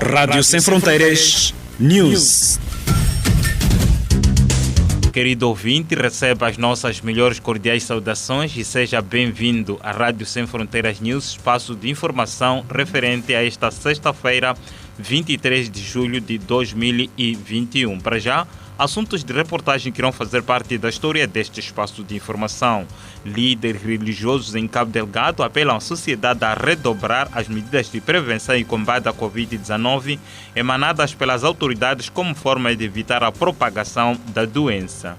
Rádio Sem Fronteiras News. Querido ouvinte, receba as nossas melhores cordiais saudações e seja bem-vindo à Rádio Sem Fronteiras News, espaço de informação referente a esta sexta-feira, 23 de julho de 2021. Para já, assuntos de reportagem que irão fazer parte da história deste espaço de informação. Líderes religiosos em Cabo Delgado apelam à sociedade a redobrar as medidas de prevenção e combate à Covid-19 emanadas pelas autoridades como forma de evitar a propagação da doença.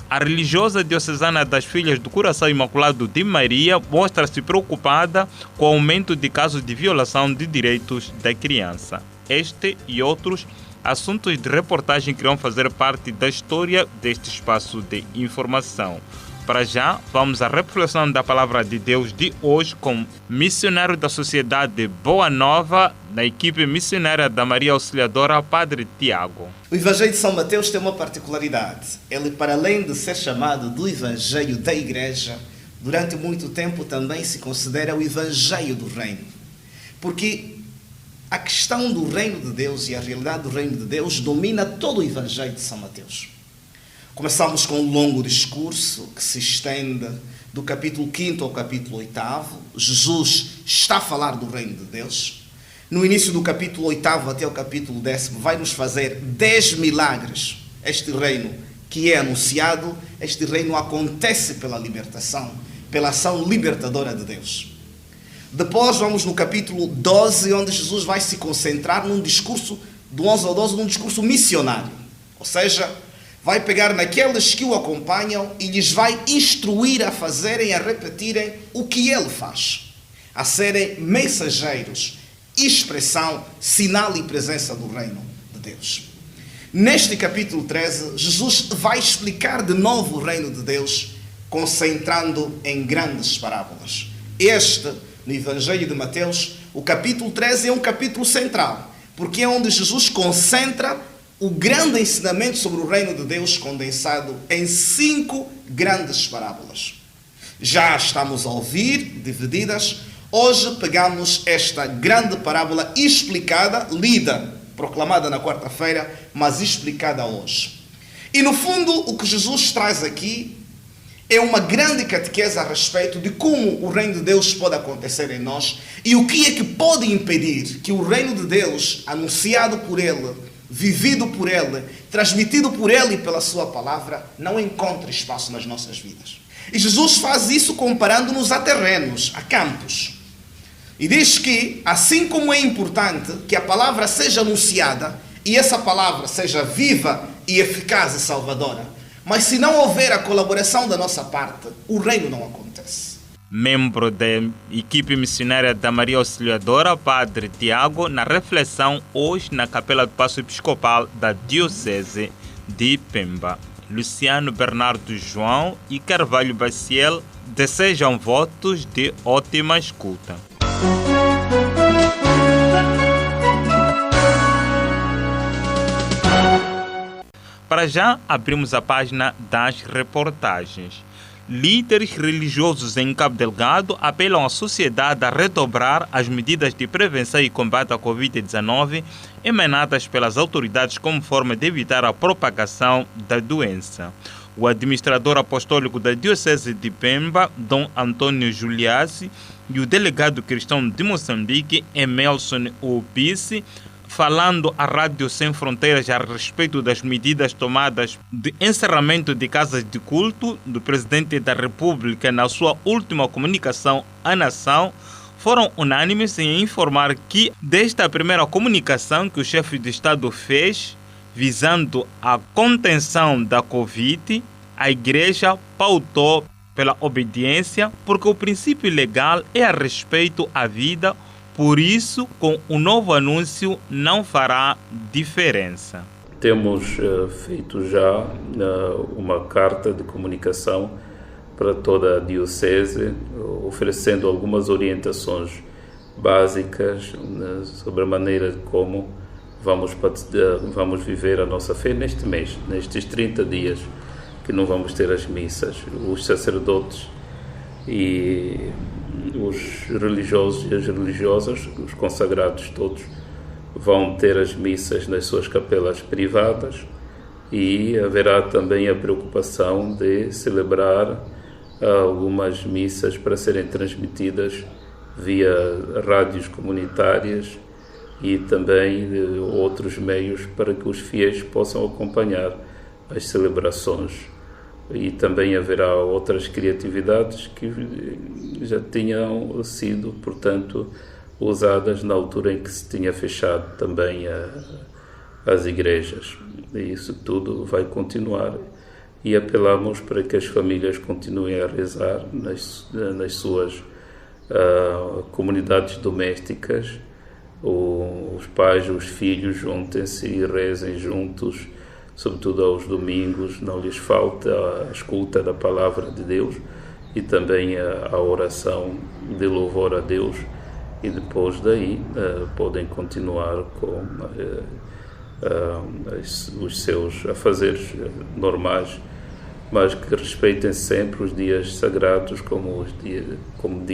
A religiosa diocesana das Filhas do Coração Imaculado de Maria mostra-se preocupada com o aumento de casos de violação de direitos da criança. Este e outros assuntos de reportagem que irão fazer parte da história deste espaço de informação. Para já, vamos à reflexão da Palavra de Deus de hoje com missionário da Sociedade Boa Nova, da equipe missionária da Maria Auxiliadora, Padre Tiago. O Evangelho de São Mateus tem uma particularidade. Ele, para além de ser chamado do Evangelho da Igreja, durante muito tempo também se considera o Evangelho do Reino. Porque a questão do reino de Deus e a realidade do reino de Deus domina todo o Evangelho de São Mateus. Começamos com um longo discurso que se estende do capítulo 5º ao capítulo 8º. Jesus está a falar do reino de Deus. No início do capítulo 8º até o capítulo 10º vai nos fazer 10 milagres. Este reino que é anunciado, este reino acontece pela libertação, pela ação libertadora de Deus. Depois vamos no capítulo 12, onde Jesus vai se concentrar num discurso, do 11 ao 12, num discurso missionário. Ou seja, vai pegar naqueles que o acompanham e lhes vai instruir a fazerem, a repetirem o que ele faz. A serem mensageiros, expressão, sinal e presença do reino de Deus. Neste capítulo 13, Jesus vai explicar de novo o reino de Deus, concentrando em grandes parábolas. No Evangelho de Mateus, o capítulo 13 é um capítulo central, porque é onde Jesus concentra o grande ensinamento sobre o reino de Deus condensado em 5 grandes parábolas. Já estamos a ouvir, divididas. Hoje pegamos esta grande parábola explicada, lida, proclamada na quarta-feira, mas explicada hoje. E no fundo, o que Jesus traz aqui é uma grande catequese a respeito de como o reino de Deus pode acontecer em nós e o que é que pode impedir que o reino de Deus, anunciado por Ele, vivido por Ele, transmitido por Ele e pela Sua palavra, não encontre espaço nas nossas vidas. E Jesus faz isso comparando-nos a terrenos, a campos. E diz que, assim como é importante que a palavra seja anunciada e essa palavra seja viva e eficaz e salvadora, mas se não houver a colaboração da nossa parte, o reino não acontece. Membro da equipe missionária da Maria Auxiliadora, Padre Tiago, na reflexão hoje na Capela do Paço Episcopal da Diocese de Pemba. Luciano Bernardo João e Carvalho Baciel desejam votos de ótima escuta. Para já, abrimos a página das reportagens. Líderes religiosos em Cabo Delgado apelam à sociedade a redobrar as medidas de prevenção e combate à Covid-19 emanadas pelas autoridades como forma de evitar a propagação da doença. O administrador apostólico da Diocese de Pemba, Dom Antônio Juliassi, e o delegado cristão de Moçambique, Emelson Opice, falando à Rádio Sem Fronteiras a respeito das medidas tomadas de encerramento de casas de culto do Presidente da República na sua última comunicação à nação, foram unânimes em informar que, desta primeira comunicação que o chefe de Estado fez, visando a contenção da Covid, a Igreja pautou pela obediência, porque o princípio legal é a respeito à vida. Por isso, com o novo anúncio, não fará diferença. Temos feito já uma carta de comunicação para toda a Diocese, oferecendo algumas orientações básicas sobre a maneira como vamos viver a nossa fé neste mês, nestes 30 dias que não vamos ter as missas. Os sacerdotes e os religiosos e as religiosas, os consagrados todos, vão ter as missas nas suas capelas privadas e haverá também a preocupação de celebrar algumas missas para serem transmitidas via rádios comunitárias e também outros meios para que os fiéis possam acompanhar as celebrações. E também haverá outras criatividades que já tinham sido, portanto, usadas na altura em que se tinha fechado também as igrejas. E isso tudo vai continuar e apelamos para que as famílias continuem a rezar nas suas comunidades domésticas. Os pais, os filhos juntem-se e rezem juntos, sobretudo aos domingos, não lhes falta a escuta da palavra de Deus e também a oração de louvor a Deus, e depois daí podem continuar com os seus afazeres normais, mas que respeitem sempre os dias sagrados como o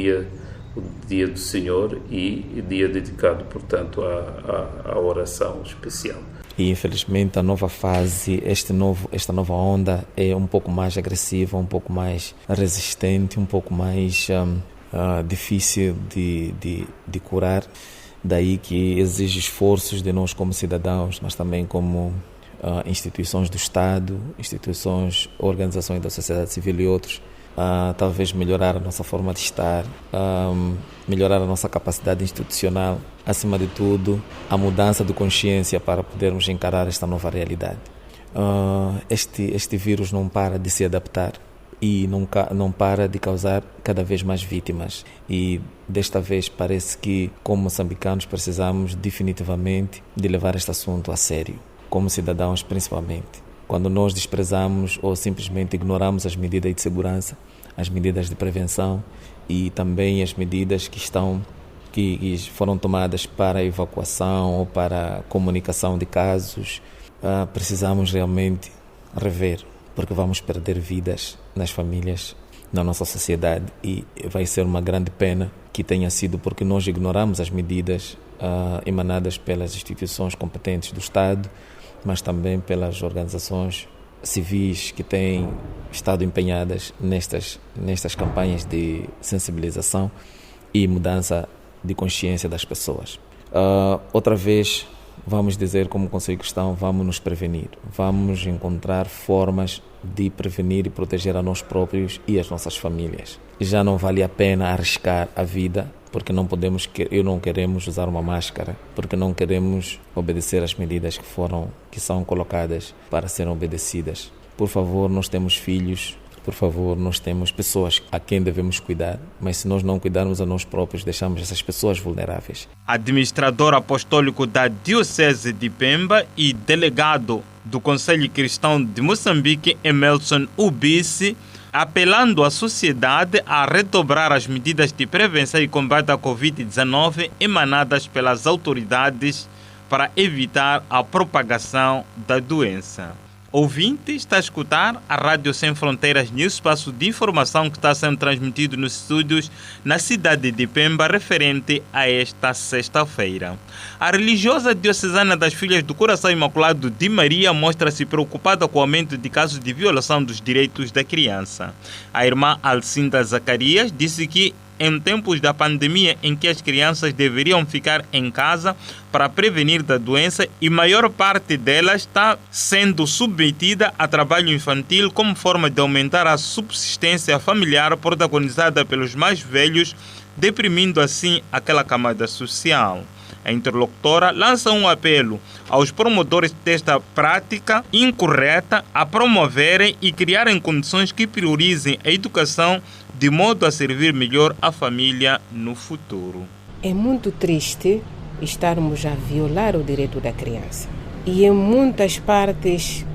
dia do Senhor e dia dedicado, portanto, à oração especial. E infelizmente a nova fase, esta nova onda é um pouco mais agressiva, um pouco mais resistente, um pouco mais difícil de curar. Daí que exige esforços de nós como cidadãos, mas também como instituições do Estado, organizações da sociedade civil e outros, talvez melhorar a nossa forma de estar, melhorar a nossa capacidade institucional, acima de tudo, a mudança de consciência para podermos encarar esta nova realidade. Este vírus não para de se adaptar e não para de causar cada vez mais vítimas. E desta vez parece que, como moçambicanos, precisamos definitivamente de levar este assunto a sério, como cidadãos principalmente. Quando nós desprezamos ou simplesmente ignoramos as medidas de segurança, as medidas de prevenção e também as medidas que foram tomadas para a evacuação ou para a comunicação de casos, precisamos realmente rever, porque vamos perder vidas nas famílias, na nossa sociedade, e vai ser uma grande pena que tenha sido porque nós ignoramos as medidas emanadas pelas instituições competentes do Estado, mas também pelas organizações civis que têm estado empenhadas nestas campanhas de sensibilização e mudança de consciência das pessoas. Outra vez, vamos dizer como Conselho Cristão, vamos nos prevenir, vamos encontrar formas de prevenir e proteger a nós próprios e as nossas famílias. Já não vale a pena arriscar a vida, porque não queremos usar uma máscara, porque não queremos obedecer às medidas que são colocadas para serem obedecidas. Por favor, nós temos filhos, por favor, nós temos pessoas a quem devemos cuidar, mas se nós não cuidarmos a nós próprios, deixamos essas pessoas vulneráveis. Administrador apostólico da Diocese de Pemba e delegado do Conselho Cristão de Moçambique, Emerson Ubisi, apelando à sociedade a redobrar as medidas de prevenção e combate à Covid-19 emanadas pelas autoridades para evitar a propagação da doença. Ouvinte, está a escutar a Rádio Sem Fronteiras News, espaço de informação que está sendo transmitido nos estúdios na cidade de Pemba, referente a esta sexta-feira. A religiosa diocesana das Filhas do Coração Imaculado de Maria mostra-se preocupada com o aumento de casos de violação dos direitos da criança. A irmã Alcinda Zacarias disse que em tempos da pandemia em que as crianças deveriam ficar em casa para prevenir da doença e maior parte delas está sendo submetida a trabalho infantil como forma de aumentar a subsistência familiar protagonizada pelos mais velhos, deprimindo assim aquela camada social. A interlocutora lança um apelo aos promotores desta prática incorreta a promoverem e criarem condições que priorizem a educação de modo a servir melhor a família no futuro. É muito triste estarmos a violar o direito da criança. E em muitas partes,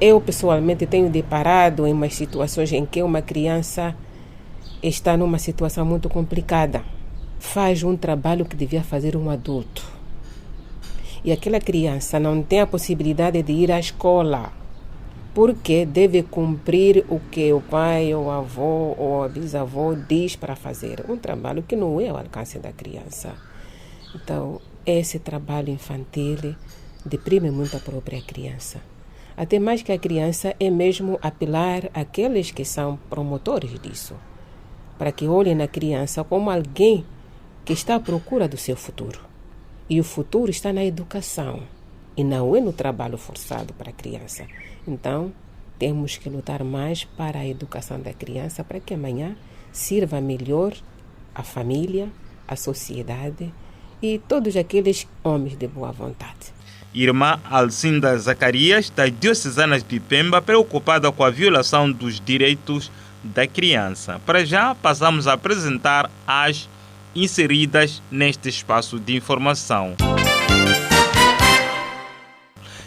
eu pessoalmente tenho deparado em umas situações em que uma criança está numa situação muito complicada. Faz um trabalho que devia fazer um adulto. E aquela criança não tem a possibilidade de ir à escola, porque deve cumprir o que o pai, ou o avô, ou a bisavô diz para fazer. Um trabalho que não é ao alcance da criança. Então, esse trabalho infantil deprime muito a própria criança. Até mais que a criança é mesmo apelar àqueles que são promotores disso, para que olhem na criança como alguém que está à procura do seu futuro. E o futuro está na educação e não é no trabalho forçado para a criança. Então, temos que lutar mais para a educação da criança para que amanhã sirva melhor a família, a sociedade e todos aqueles homens de boa vontade. Irmã Alcinda Zacarias, das Diocesanas de Pemba, preocupada com a violação dos direitos da criança. Para já, passamos a apresentar as inseridas neste espaço de informação.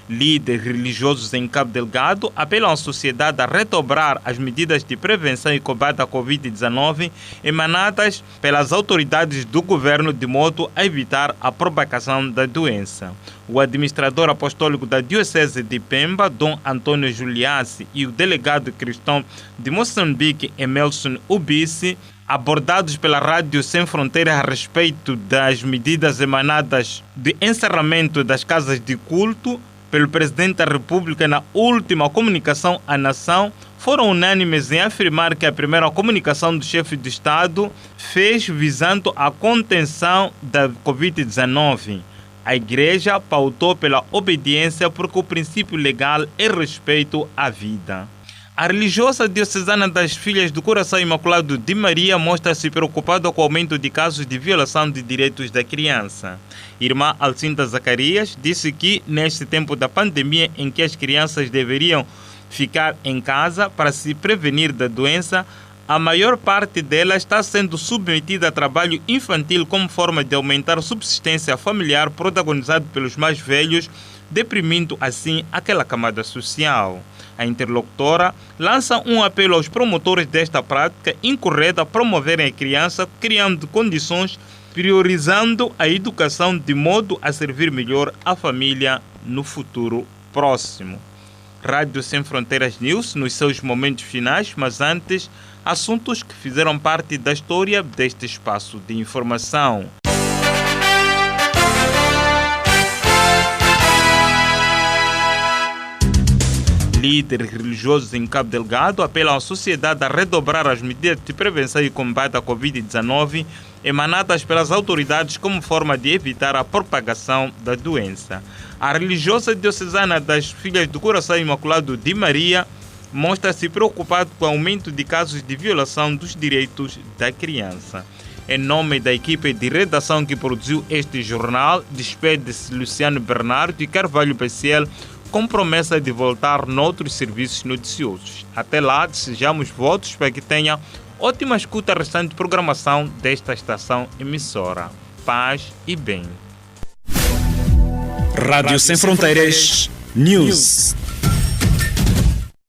Líderes religiosos em Cabo Delgado apelam à sociedade a redobrar as medidas de prevenção e combate à Covid-19 emanadas pelas autoridades do governo de modo a evitar a propagação da doença. O administrador apostólico da Diocese de Pemba, Dom Antônio Juliassi, e o delegado cristão de Moçambique, Emerson Ubissi, abordados pela Rádio Sem Fronteiras a respeito das medidas emanadas de encerramento das casas de culto pelo Presidente da República na última comunicação à nação, foram unânimes em afirmar que a primeira comunicação do chefe de Estado fez visando a contenção da Covid-19. A Igreja pautou pela obediência porque o princípio legal é respeito à vida. A religiosa diocesana das Filhas do Coração Imaculado de Maria mostra-se preocupada com o aumento de casos de violação de direitos da criança. Irmã Alcinda Zacarias disse que, neste tempo da pandemia em que as crianças deveriam ficar em casa para se prevenir da doença, a maior parte delas está sendo submetida a trabalho infantil como forma de aumentar a subsistência familiar protagonizado pelos mais velhos, deprimindo assim aquela camada social. A interlocutora lança um apelo aos promotores desta prática incorreta a promoverem a criança, criando condições, priorizando a educação de modo a servir melhor a família no futuro próximo. Rádio Sem Fronteiras News nos seus momentos finais, mas antes, assuntos que fizeram parte da história deste espaço de informação. Líderes religiosos em Cabo Delgado apelam à sociedade a redobrar as medidas de prevenção e combate à Covid-19 emanadas pelas autoridades como forma de evitar a propagação da doença. A religiosa diocesana das Filhas do Coração Imaculado de Maria mostra-se preocupada com o aumento de casos de violação dos direitos da criança. Em nome da equipe de redação que produziu este jornal, despede-se Luciano Bernardo e Carvalho Bessiel, com promessa de voltar noutros serviços noticiosos. Até lá, desejamos votos para que tenha ótima escuta a restante programação desta estação emissora. Paz e bem. Rádio Sem Fronteiras News.